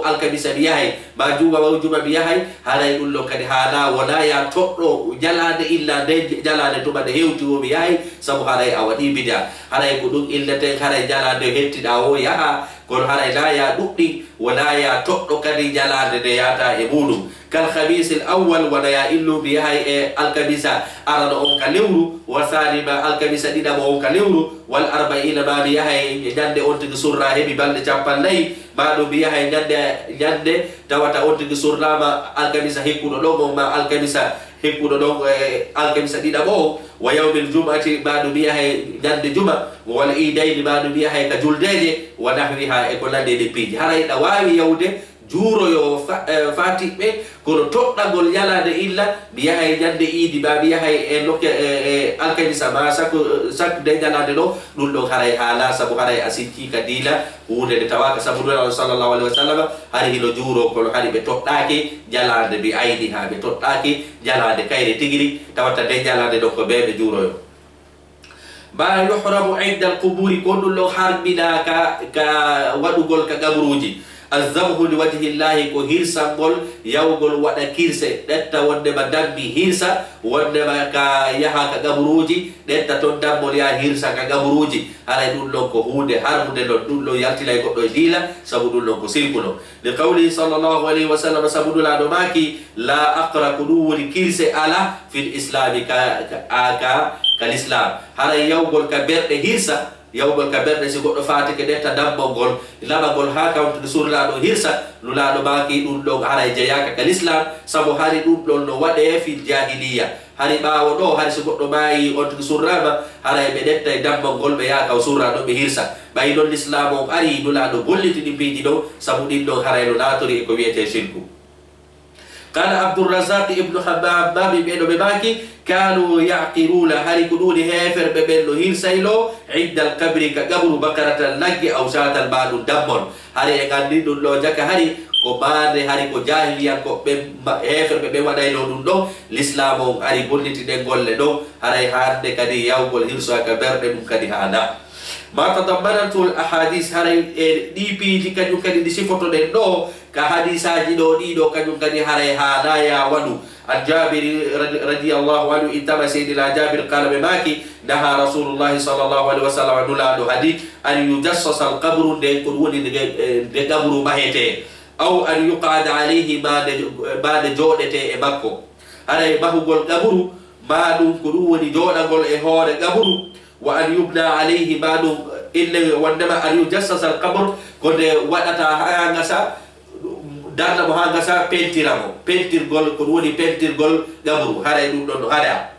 الكبيسة بيهاي ما بيهاي هراي يقول له كدي هذا ولا يتوقع جلا دي إلا دي جلا دي توبا دي هيوتو بيهاي سبو هراي أودي بدا هراي يقول إلا تين هراي جلا دي هيتي داو يها كون هراي لا يدوكي ولا يتوقع كدي جلا دي ياتا يبولو كالخبيث الأول ولا يإلو بيهاي الكبيسة أرد أم كاليورو وثالبا الكبيسة دي دابو أم كاليورو والأربعين ما بيهاي جند أنتك سورة هبي بلد جابان لي ما بيهاي جند دواتا أنتك سورة ما الكبيسة هيكو نلومو ما الكبيسة هيكو نلومو الكبيسة دي دابو ويوم الجمعة ما بيهاي جند جمعة والإيدين ما بيهاي كجلدين ونحوها إكولا دي بيج هاي نواوي يودي juro yo fati be kono toddagol yalade illa biyahay jande idi ba biyahay lokke alkanisa ma sak de jalade do dum do haray hala sabu haray asiki kadila wude de tawaka sabu sallallahu alaihi wasallam hari hilo juro ko hari be toddake jalade bi aidi ha be toddake jalade kayre tigiri tawata de jalade do ko be juro yo ba yuhramu inda alqubur kondo lo harbina ka wadugol ka gabruji الذبح لوجه الله كو هيرسا غول يوغول ودا كيرسه دتا وندما دامبي هيرسا وندما كا يها كا غبروجي دتا تو دامول يا هيرسا كا غبروجي على دول لوكو هودي هارمود لو دول لو يالتي لاي غدو ديلا سبو دول لوكو سيركولو لقوله صلى الله عليه وسلم سبو دول ادماكي لا اقرا كدول كيرسه على في الاسلام كالاسلام هذا يوغول كبر هيرسا yawgol ka berde si goddo faati ke detta dabbogol labagol ha kawtu surla do hirsa lula do baki dum do haray jeyaka kal islam sabo hari dum do no wade fi jahiliya hari bawo do hari si goddo bayi on to surraba haray be detta dabbogol be yaka surra do be hirsa bayi don islam o ari lula do golliti di beji do sabo din do haray no latori ko wiete shirku قال عبد الرزاق ابن حباب بابي بينو بباكي كانوا يعقرون هاري كدود هيفر ببينو هيرسايلو عند القبر كقبر بقرة اللج أو شاة البعض الدمون هاري يغاندي دون لو جاك هاري ko baande hari ko jahiliya ko be heferbe be wadaylo dum do l'islam ari golliti de golle do haray hande kadi yawgol hirso ka berde dum kadi hada ma tadammanatu al ahadith haray dipi dikaju kadi di sifoto den do ka hadisaji do di do kaju kadi haray hada ya wadu الجابر رضي الله عنه إنتما سيدنا جابر قال بماكي نهى رسول الله صلى الله عليه وسلم عن نلاد حديث أن يجسس القبر دي قدون دي قبر مهته أو أن يقعد عليه بعد جودته إباكو هذا يبهو قول قبر بعد قدون جودة قول إهور قبر وأن يبنى عليه بعد إلا وإنما أن يجسس القبر قد وقتا هانغسا dana mo hanga sa pentiramo pentir gol ko woni pentir gol gabru hara dum don hara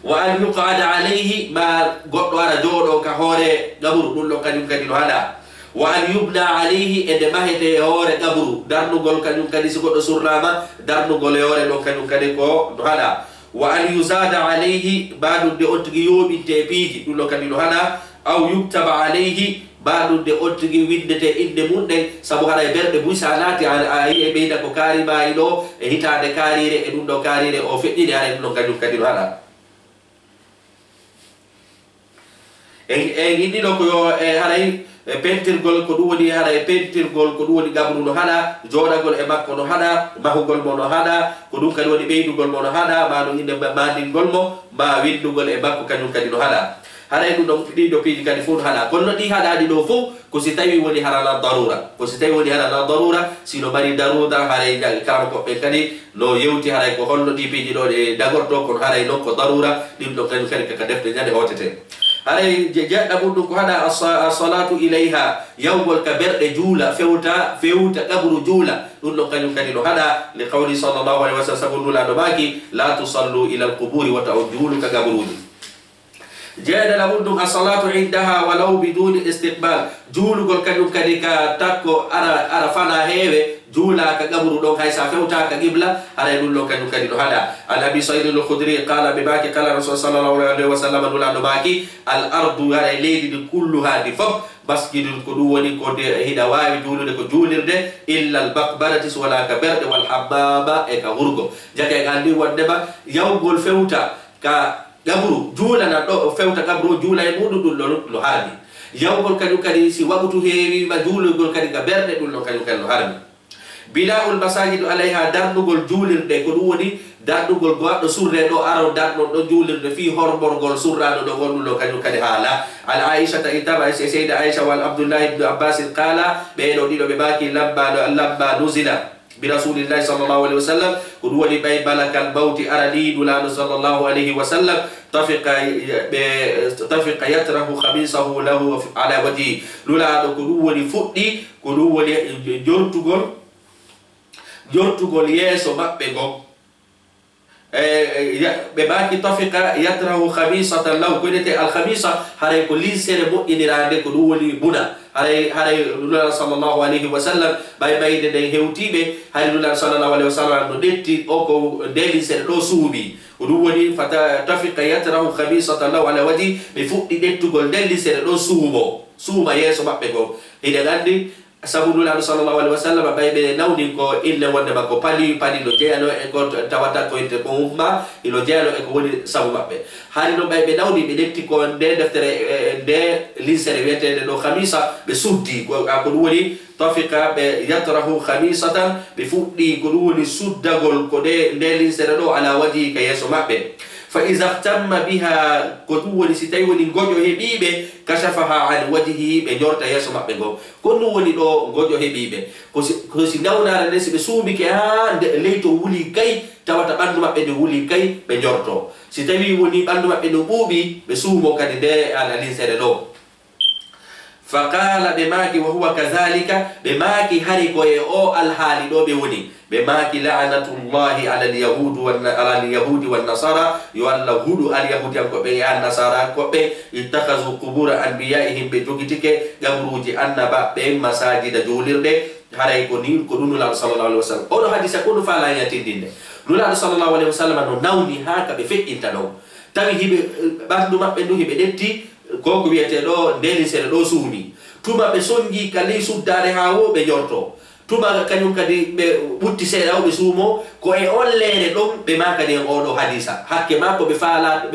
wa an yuqada alayhi ma goddo ara jodo ka hore gabru dum do kadum kadi no hada wa an yubna alayhi e de mahete hore gabru darnu gol kadum kadi so goddo surnama darnu gol hore do kadum kadi ko no hada wa an yuzada alayhi badu de otgi yobinte piji dum do kadi no hada aw yuktaba alayhi badu de ottigi windete inde munde sabu hada berde buisanati ay e beida ko kari bayido e hitade karire e dum do karire o feddide ara dum kadum kadi hada indi do ko yo haray pentirgol ko dum woni haray pentirgol ko dum woni gabru no hada jodagol e makko no hada mahugol mo no hada ko dum kadi woni beydugol mo no hada ma do inde bandingol mo ma windugol e bakko kadum kadi no hada haray ɗum ɗon ɗiɗo piiji kadi fof haɗa kono ɗi haɗaɗi ɗo fof ko si tawi woni harala darura ko si tawi woni harala darura sino mari darura haray kala koɓɓe kadi no yewti haray ko holno ɗi piiji ɗo ɗe dagorto kono haray noon ko darura ɗin ɗon kañum kadi kaka defte ñande hotete haray jeɗɗa mum ɗum ko haɗa assalatu ilayha yawgol ka berɗe juula fewta kabru juula ɗum ɗon kañum kadi no haɗa li qawli sallllahu alayhi wa sallam sabu nulaɗo maki la tusallu ila alquburi wata o juulu ka gabruji jeeɗala mum ɗum assalatu indaha walaw biduni istiqbal juulugol kañum kadi ka takko ara fana heewe juula ka gabru ɗon hay sa fewta ka qibla haray ɗum ɗon kañum kadi no haɗa an abi said al-khudri qala ɓe maki qala rasul sallallahu alayhi wa sallam nulaɗo maki al ardu haray leydi ɗi kulluha ɗi fof masjidun ko ɗum woni ko hiɗa wawi juulude ko juulirde illa al bakbarati so wona ka berɗe wal hammama e ka wurgo jake andi wondema yawgol fewta ka gabru juulana ɗo fewta gabru juula e muɗum ɗum ɗon no harmi yawgol kañum kadi si waɓutu heewima juulugol kadi ka berɗe ɗum ɗon kañum kadi no harmi bina'ul masajidu alayha darnugol juulirde ko ɗum woni darnugol goɗɗo surre ɗo aro darnon ɗo juulirde fi hormorgol surraɗo ɗo gonɗum ɗo kañum kadi haala al aishata itaba seyda aicha wal abdullah ibnu abbas qala ɓeɗo ɗiɗo ɓe maki lamma nuzila برسول الله صلى الله عليه وسلم ودولي باي ملك الموت أرني دولان صلى الله عليه وسلم طفق يتره خميصه له على وجهه دولان كدولي فؤدي كدولي جورتغول يسو مبغو بباكي طفق يتره خميصة له كنت الخميصة هاري كل سنة مؤمن عندك كدولي بنا haray lula sallallahu alaihi wasallam bay bayde de hewtibe hay lula sallallahu alaihi wasallam no detti o ko deli sen do suubi dum woni fata tafiqa yatrahu khabisatan law ala waji be fuddi dettugol deli sen do suuma yeso mabbe ko ide gandi sabu lula sallallahu alaihi wasallam bay be nawni ko ille wonde makko pali no jeelo e ko tawata ko ite ko umma ilo jeelo e ko woni sabu mabbe hani no bay be nawni be detti ko de deftere de lisere wetede do khamisa be suddi ko dum woni tafika be yatrahu khamisatan be fuddi ko dum woni suddagol ko de lisere do ala waji ka yeso mabbe fa iza ihtamma biha ko dum woni si tawi woni gojo hebibe kashafaha an wajhi be jorta yeso mabbe go ko dum woni do gojo hebibe ko si nawnare de si be suubi ke ha leyto wuli kay tawata bandu mabbe de wuli kay be jorto si tawi woni bandu mabbe no buubi be suumo kadi de ala linsere do faqala bimaki wa huwa kadhalika bimaki hariko e o alhali do be woni bimaki la'natullahi ala al-yahudi wan nasara yu'allahu al-yahudi ko be an nasara ko be ittakhazu qubur anbiya'ihim be jogitike gabruji annaba be masajida julirde haray ko ni ko dunula sallallahu alaihi wasallam o do hadisa ko do fala yatindinde nula sallallahu alaihi wasallam no nawni haka be fe'inta do tawi hibe bandu mabbe ndu hibe detti ko wiyete ɗo ndelisere ɗo suumi tuma ɓe sonji kali suddare ha wo ɓe jorto tuma kañum kadi ɓe ɓutti seeɗa o ɓe suumo ko e on leere ɗon ɓe ma kadi en oɗo hadisa hakke ma ko ɓe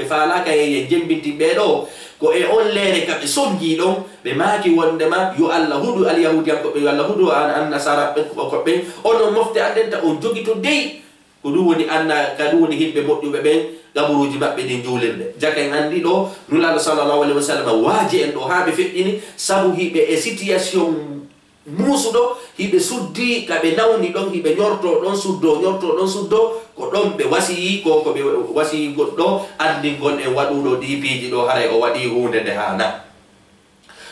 falaka e jembintinɓe ɗo ko e on leere ka ɓe sonji ɗon ɓe maaki wondema yo allah huɗu alyahudiyankoɓe yo allah huɗu an nasara koɓɓen onon mofte andenta on jogi to dey ko ɗum woni anna ka ɗum woni himɓe moƴƴuɓe ɓen gaburuji maɓɓe ɗin juulirde jaka en anndi ɗo nulaɗo sallallahu alaihi wa sallam waaji en ɗo haa ɓe feƴƴini sabu hiɓe e situation muusuɗo hiɓe suddi ka ɓe nawni ɗon hiɓe ñorto ɗon suddo ko ɗon ɓe wasiyi ko ɓe wasiyi goɗɗo anndingol en waɗuɗo ɗipiiji ɗo haray o waɗi hunde nde haana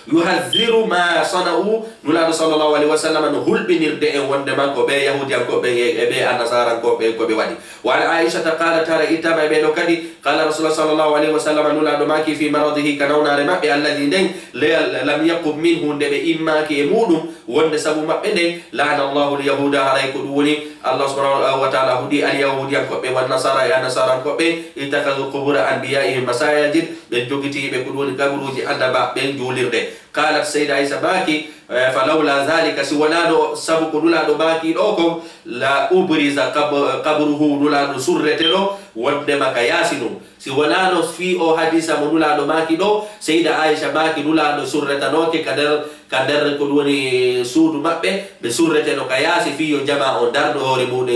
yuhadhiru ma sana'u nulaɗo sallallahu alaihi wa sallam no hulɓinirde en wondema ko ɓe yahudiyankoɓe e ɓe annasarankoɓe ko ɓe waɗi wa an aishata qalat tara ittama ɓe ɗo kadi qala rasulullah sallallahu alaihi wa sallam nulaɗo maki fi maradihi ka nawnare maɓɓe alladi nden lam yaqub minhu nde ɓe immaki e muɗum wonde sabu maɓɓe nden la'ana allahu lyahuda haray ko ɗum woni allah subhanahu wa taala huɗi alyahudiyankoɓe wannasara e annasarankoɓe ittakazu qubura anbiyaihim masajid ɓen jogitiɓe ko ɗum woni gaburuji annaba ɓen juulirde qalat sayda aisha baki falawla dhalika si wonano sabu ko nulaɗo baki ɗo ko la ubriza qabruhu nulaɗo surrete ɗo wondema ka yasinu si wanano fi o hadisa mo nula do maki do Sayida Aisha maki nula do surretanoke kader ko woni suudu mabbe be surrete no ka yasi fi yo jama o dardo hore mude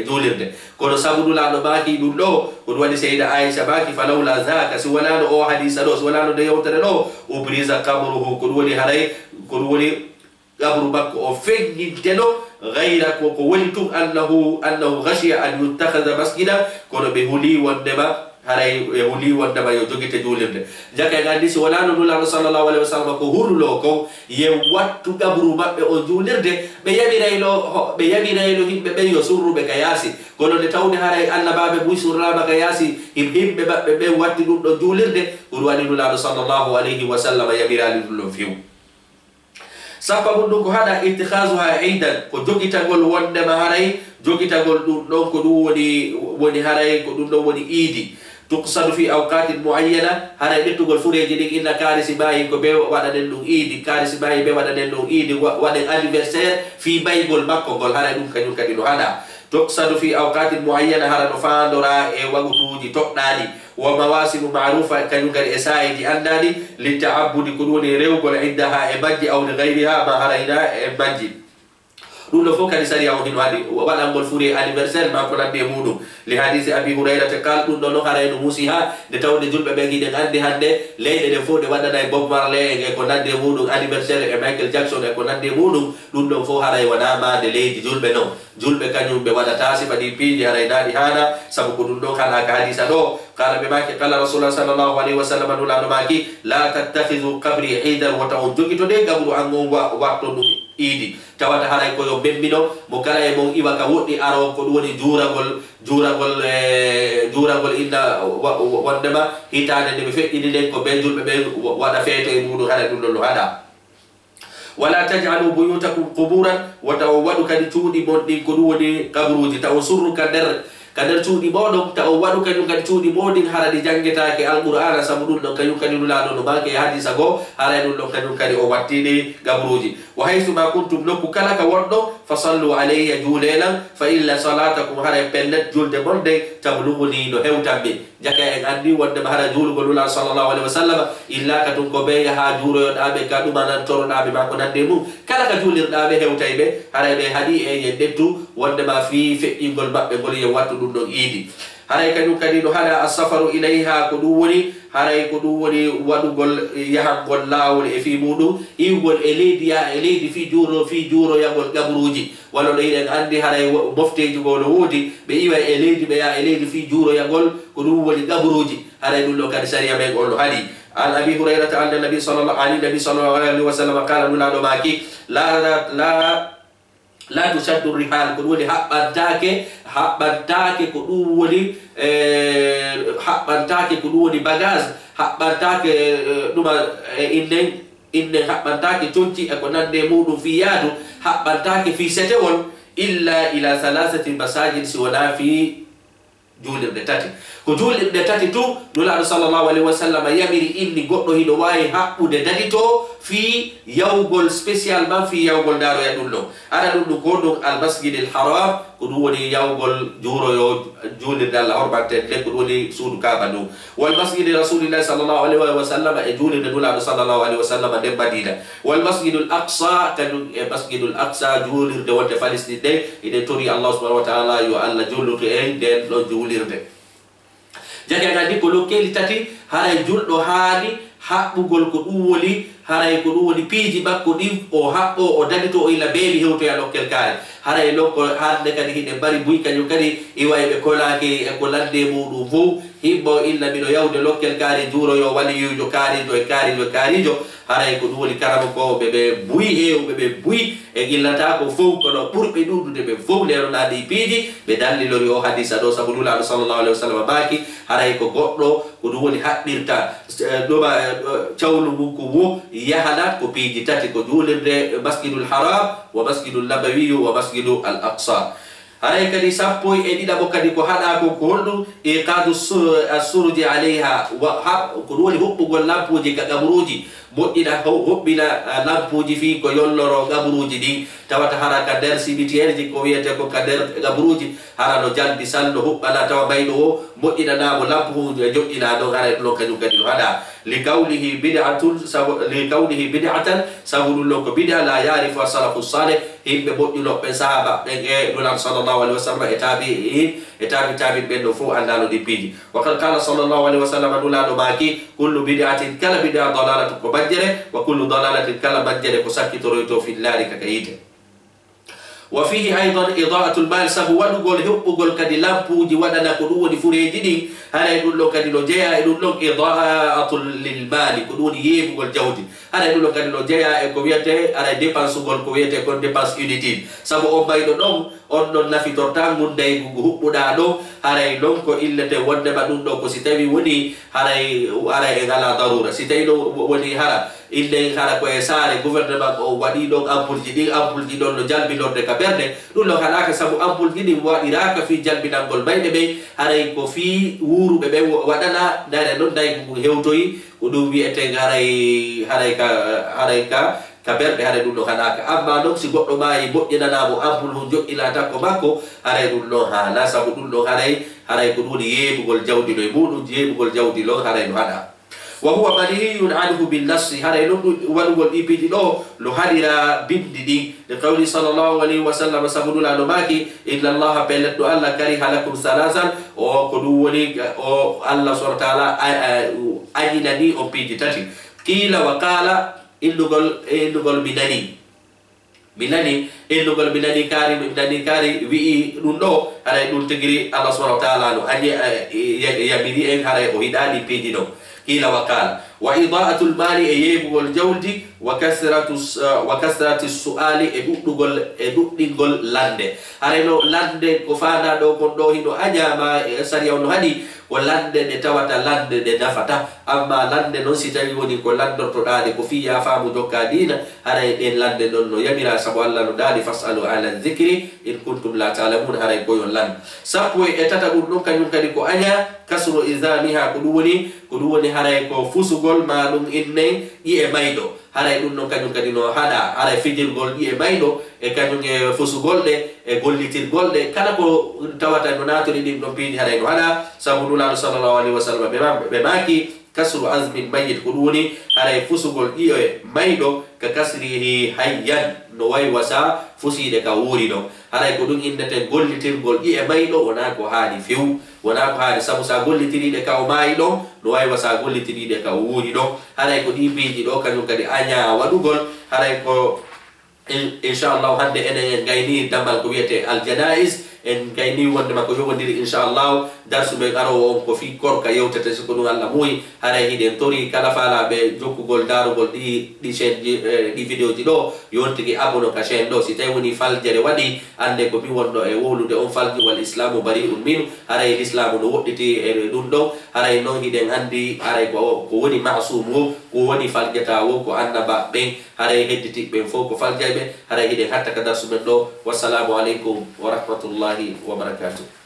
julirde kono sabu nula do maki dum do ko woni Sayida Aisha maki falawla zaka si wanano o hadisa do si wanano de yewtere do ubriza qabruhu ko woni haray ko woni qabru makko o fegninteno غير كوكولتم أنه غشي أن يتخذ مسجدا كون بهولي وندما هراي هولي وندما يوجي تجولم جاك عندي سؤالان نقول صلى الله عليه وسلم كهول لوكو يوات تكبروا ما بأجولر ده بيجي هم بيسور بكياسي كون نتاون هراي أن باب بيسور لا بكياسي هم بوات تجولر ده قروان نقول صلى الله عليه وسلم يبيرالي فيو sababu ɗum ko haɗa ittihazuha aidan ko jogitagol wondema haray jogitagol ɗum ɗon ko ɗum woni haray ko ɗum ɗon woni iidi tuqsadu fi awqatin muayyana haray ɗettugol fureji ɗin inna karisi bayi ko ɓe waɗanen ɗum iidi karisi bayi ɓe waɗanen ɗum iidi waɗen anniversaire fi baygol makko ngol haray ɗum kañum kadi no haɗa tuqsadu fi awqatin muayyana hara no fandora e wagutuji toɗɗaɗi ومواسم معروفة كانوا قد إسائي أنداني للتعبد كنون ريوغ عندها إبجي أو لغيرها ما هرينا إبجي نقول فوق هذه سريعة وهنا هذه وأنا أقول فوري anniversaire ما كنا نيمونو لحديث أبي هريرة قال نقول نو هرينا موسيها نتاو نجول ببعي دعندي هندي لين نفو نوانا ناي بوب مارلي كنا نيمونو anniversaire مايكل جاكسون كنا نيمونو نقول فوق هرينا وناما نلي نجول بنو جول بكانيو بوانا تاسي فدي بيجي هرينا دي هانا سبكو نقول كان هكذا سنو قال بماكي قال رسول الله صلى الله عليه وسلم نولا نماكي لا تتخذوا قبري عيدا وتعودوا كتودي قبروا عنهم وقتوا idi tawata haray ko yo bembino mo kala e mon iwa ka woddi aro ko woni juragol inda wondema hitande de be feddini den ko be julbe be wada feete e mudu hada dum lo hada wala taj'alu buyutakum quburan wa tawadu kadi tudi boddi ko woni kabruji taw surruka kadar cuudi moɗon taw waɗu kañum kadi cuudi moɗin haradi janggetake alqur'ana sabu ɗum ɗon kañum kadi nulaɗo no make hadisa go haray ɗum ɗon kañum kadi o wattini gabruji wa haysuma kuntum nokku kala ka wonɗo fa sallu alayhi juulelan fa illa salatakum haray pellet julde bonde tablughuni no hewtanɓe jaka en andi wondema hara juulugol nula sallllahu alayhi wa sallam illa ka tun ko ɓe yaha juuroyoɗaɓe ka ɗumanantoroɗaɓe ma ko nande mum kala ka juulirɗaɓe hewtay ɓe haray ɓe haaɗi e yen ɗettu wondema fi feƴƴingol maɓɓe ngol yen wattu ɗum ɗon iidi haray kañum kadi no haɗa assafaru ilayha ko ɗum woni haray ko ɗum woni waɗugol yahangol laawol e fi muɗum iwgol e leydi ya e leydi fi juuroyagol gabruji walla no yiɗen andi haray mofteji go no woodi ɓe iwa e leydi ɓe ya e leydi fi juuroyagol ko ɗum woni gabruji haray ɗum ɗo kadi saria men on no haɗi عن أبي هريرة أن النبي صلى الله عليه وسلم قال نولادو ماكي لا تشد الرحال كدولي حبانتاكي كدولي باغاز حبانتاكي نوما إن حبانتاكي تنتي أكونان ديمودو في يادو حبانتاكي في ستول إلا إلى 3 مساجد سونا في جول الدتاتي كجول الدتاتي تو نولادو صلى الله عليه وسلم يمري إني قطو هيدو واي حقو دتاتي في يوغل سبيسيال ما في يوغل دارو يدلو أنا نقول كونو المسجد الحرام كونوني يوغل جورو جول دال أربعة كونوني سود كابانو والمسجد رسول الله صلى الله عليه وسلم جول دلو صلى الله عليه وسلم دم مدينة والمسجد الأقصى كان المسجد الأقصى جول دوت فلسطين إذا توري الله سبحانه وتعالى يو الله جول تين دل جول ده jadi ngadi ko lokeli tati haray juldo haali habbugol ko dum woli haray ko dum woni piiji bakko di o habbo o dadito o ila beeli hewto ya lokkel kaare haray lokko hande kadi hide bari buy kanyu kadi iwaybe kolaki e ko ladde mudum fo hibbo illa mido yawde lokkel kaare juro yo wali yujo kaari do e kaari jo haray ko dum woni karamo ko bebe buy bebe buy e gillata ko fo ko no burbe dudude be fo lero nadi piiji be dalli lori o hadisa do sabulullah sallallahu alaihi wasallam baki haray ko goddo ko dum woni habbirta do ba chawlu ko wo yahalat ko piiji tati ko julirde masjidul haram wa masjidul nabawi wa masjidul al-aqsa haray kadi sappo e didabo kadi ko hada ko holdu e qadu as-surji alayha wa ko woni hubbugol lampuji ka gabruji moƴƴina hoɓɓina lampuji fi ko yolloro gaburuji ɗin tawata hara ka nder cimitiére ko wiyete ko ka nder gaburuji hara no jaldi sallo huɓɓana tawa mayɗo o moƴƴinanamo lampu joƴƴina ɗon hara ɗum kañum kadi no haɗa likawlihi bid'atan sabu ɗum ɗon ko bid'a la yarifu salafu salih himɓe moƴƴunoɓe sahaba ɓen e ɗulam sallllahu alayhi wa sallam e tabi'in ɓen ɗo fof andano ɗi piiji wa qad qala sallllahu alayhi wa sallam ɗulaɗo maki kullu bid'atin kala bid'a dalalatu ko majjere wa kullu dalalatin kala majjere ko sakkitoroyto fillari kaka yite وفيه أيضا إضاءة المال سبو ودغول هبغول كدي لامبوجي ودنا كدو ودي فريجي دي هذا يقول لك كدي لو جاء يقول لك إضاءة للمال كدو يبغول جودي هذا يقول لك كدي لو جاء كويته هذا ديبانس غول كويته كون ديبانس يونيتي سبو أو بايدو نوم on nafi tortan munday hubbuda do haray lon ko illete wonde ba dum do ko si tawi woni haray ara e gala darura si tawi do woni hara ille hara ko e sare gouvernement o wadi do ampulji don no jalbi lorde ka berde dum lo halaka sabu ampulji di wadiraka fi jalbi dangol bayde be haray ko fi wurube be wadana dare non day hewtoyi ko dum wiete haray ka kaberde hare ɗum ɗo hanaka amma noon si goɗɗo maayi moƴƴinanamo ampule hu joƴƴinata ko makko haray ɗum ɗo hana sabu ɗum ɗo haray ko ɗum yeɓugol jawdi ɗo e muɗum yeɓugol jawdi ɗo haray no haɗa wa huwa manhiyun anhu binnassi haray ɗon ɗum waɗugol ɗipiɗi ɗo no haɗira bindi ɗi li qawli sallllahu alayhi wa sallam sabu ɗulaɗo maki inna allaha pelletɗo allah kariha lakum salasan o ko ɗum woni o allah subhanahu wa taala añinani on piiji tati qila wa qala illugol binani kari wi'i ɗum ɗo haray ɗum tigiri allah subhanahu wa taala no añi yamiri en haray o hiɗani piiji ɗo qila wa qala wa ida'atul mali e yeɓugol jawdi wa kasrati su'ali e ɗuɗɗingol lande haray no lande ko fanda ɗo kon ɗo hino añama sariya no haɗi ko lande nde tawata lande nde nafata amma lande noon si tawi woni ko landortoɗade ko fiya faamu jokka dina haray ɗen lande ɗon no yamira sabu allah no daali fasalu ala dhicri in kuntum la talamun haray koyon lande sappo e tata ɗum ɗon kañum kadi ko aña kasru isamiha ko ɗum woni haray ko fusugol ma ɗum innen ƴi'e mayɗo haray ɗum ɗon kañum kadi no haɗa haray fijirgol ƴi'e mayɗo e kañum e fusugol ɗe e gollitirgol ɗe kala ko tawata no natori ɗin ɗon piiji haray no haɗa sabu nulaɗo sallllahu alayhi wa sallam ɓe maki kasru azmin mayit ko ɗum woni haray fusugol ƴi'e mayɗo ka kasrihi hayyan no way wasa fusiide ka wuuri ɗo haray ko ɗum innete gollitirgol ƴi'e mayɗo wona ko haani few wona ko haani sabu sa gollitiriɗe ka o maayi ɗon no way wasa gollitiriɗe ka wuuri ɗo haray ko ɗi piiji ɗo kañum kadi aña waɗugol haray ko inchallahu hande enen en gayni dammal ko wiyete aljanais en gayni wonde makko yowodiri inchallahu darsu men arowo on ko fi korka yewtete siko ɗum allah muuyi haray hiɗen tori kala faalaɓe jokkugol darugol ɗi chaine ɗi vidéo ji ɗo yontigi abono ka chaine ɗo si tawi woni faljere waɗi ande ko mi wonɗo e wowlude on falji wal islamu bari um minu haray l'islamu no woɗɗiti e ɗum ɗon haray noon hiɗen andi haray ko woni masum o ko woni faljata wo ko annaba ɓen haray hedditiɓɓen fof ko faljayɓe haray hiɗen hatta ka darsu men ɗo wassalamu aleykum wa rahmatullahi wa barakatuh.